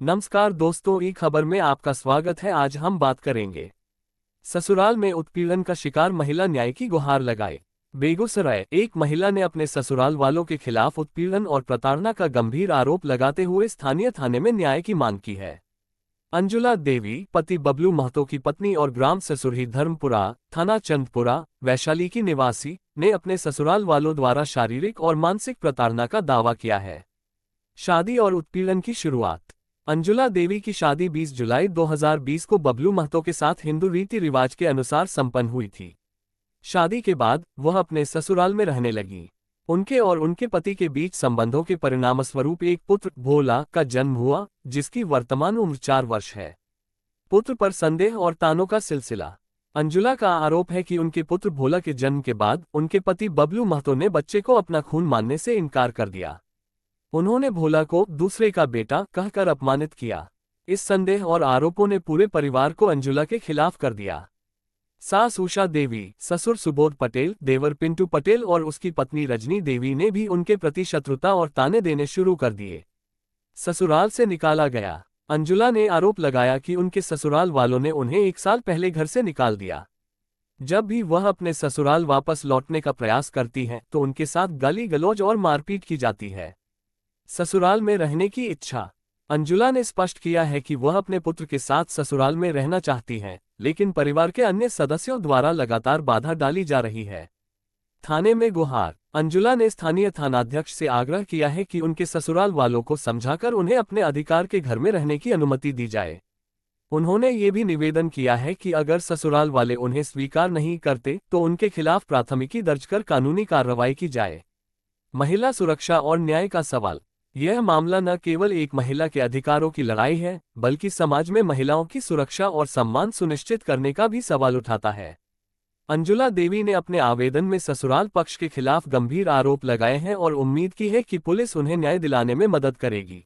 नमस्कार दोस्तों, ई खबर में आपका स्वागत है। आज हम बात करेंगे ससुराल में उत्पीड़न का शिकार महिला न्याय की गुहार लगाए। बेगूसराय, एक महिला ने अपने ससुराल वालों के खिलाफ उत्पीड़न और प्रताड़ना का गंभीर आरोप लगाते हुए स्थानीय थाने में न्याय की मांग की है। अंजुला देवी, पति बबलू महतो की पत्नी और ग्राम ससुरही धर्मपुरा, थाना चंदपुरा, वैशाली की निवासी, ने अपने ससुराल वालों द्वारा शारीरिक और मानसिक प्रताड़ना का दावा किया है। शादी और उत्पीड़न की शुरुआत। अंजुला देवी की शादी 20 जुलाई 2020 को बबलू महतो के साथ हिंदू रीति रिवाज के अनुसार संपन्न हुई थी। शादी के बाद वह अपने ससुराल में रहने लगी। उनके और उनके पति के बीच संबंधों के परिणामस्वरूप एक पुत्र भोला का जन्म हुआ, जिसकी वर्तमान उम्र 4 वर्ष है। पुत्र पर संदेह और तानों का सिलसिला। अंजुला का आरोप है कि उनके पुत्र भोला के जन्म के बाद उनके पति बबलू महतो ने बच्चे को अपना खून मानने से इनकार कर दिया। उन्होंने भोला को दूसरे का बेटा कहकर अपमानित किया। इस संदेह और आरोपों ने पूरे परिवार को अंजुला के खिलाफ कर दिया। सास उषा देवी, ससुर सुबोध पटेल, देवर पिंटू पटेल और उसकी पत्नी रजनी देवी ने भी उनके प्रति शत्रुता और ताने देने शुरू कर दिए। ससुराल से निकाला गया। अंजुला ने आरोप लगाया कि उनके ससुराल वालों ने उन्हें 1 साल पहले घर से निकाल दिया। जब भी वह अपने ससुराल वापस लौटने का प्रयास करती हैं तो उनके साथ गाली गलौज और मारपीट की जाती है। ससुराल में रहने की इच्छा। अंजुला ने स्पष्ट किया है कि वह अपने पुत्र के साथ ससुराल में रहना चाहती हैं, लेकिन परिवार के अन्य सदस्यों द्वारा लगातार बाधा डाली जा रही है। थाने में गुहार। अंजुला ने स्थानीय थानाध्यक्ष से आग्रह किया है कि उनके ससुराल वालों को समझाकर उन्हें अपने अधिकार के घर में रहने की अनुमति दी जाए। उन्होंने ये भी निवेदन किया है कि अगर ससुराल वाले उन्हें स्वीकार नहीं करते तो उनके खिलाफ प्राथमिकी दर्ज कर कानूनी कार्रवाई की जाए। महिला सुरक्षा और न्याय का सवाल। यह मामला न केवल एक महिला के अधिकारों की लड़ाई है, बल्कि समाज में महिलाओं की सुरक्षा और सम्मान सुनिश्चित करने का भी सवाल उठाता है। अंजुला देवी ने अपने आवेदन में ससुराल पक्ष के खिलाफ गंभीर आरोप लगाए हैं और उम्मीद की है कि पुलिस उन्हें न्याय दिलाने में मदद करेगी।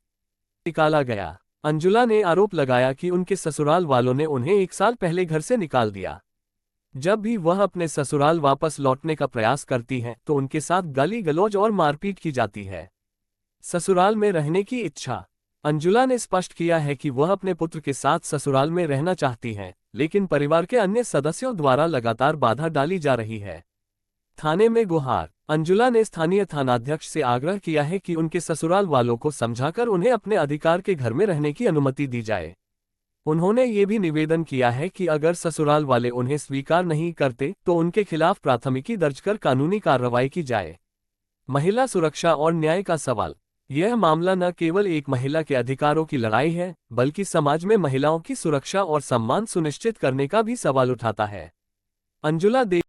निकाला गया। अंजुला ने आरोप लगाया कि उनके ससुराल वालों ने उन्हें 1 साल पहले घर से निकाल दिया। जब भी वह अपने ससुराल वापस लौटने का प्रयास करती हैं तो उनके साथ गाली गलौज और मारपीट की जाती है। ससुराल में रहने की इच्छा। अंजुला ने स्पष्ट किया है कि वह अपने पुत्र के साथ ससुराल में रहना चाहती हैं, लेकिन परिवार के अन्य सदस्यों द्वारा लगातार बाधा डाली जा रही है। थाने में गुहार। अंजुला ने स्थानीय थानाध्यक्ष से आग्रह किया है कि उनके ससुराल वालों को समझाकर उन्हें अपने अधिकार के घर में रहने की अनुमति दी जाए। उन्होंने ये भी निवेदन किया है कि अगर ससुराल वाले उन्हें स्वीकार नहीं करते तो उनके खिलाफ प्राथमिकी दर्ज कर कानूनी कार्रवाई की जाए। महिला सुरक्षा और न्याय का सवाल। यह मामला न केवल एक महिला के अधिकारों की लड़ाई है, बल्कि समाज में महिलाओं की सुरक्षा और सम्मान सुनिश्चित करने का भी सवाल उठाता है। अंजुला देवी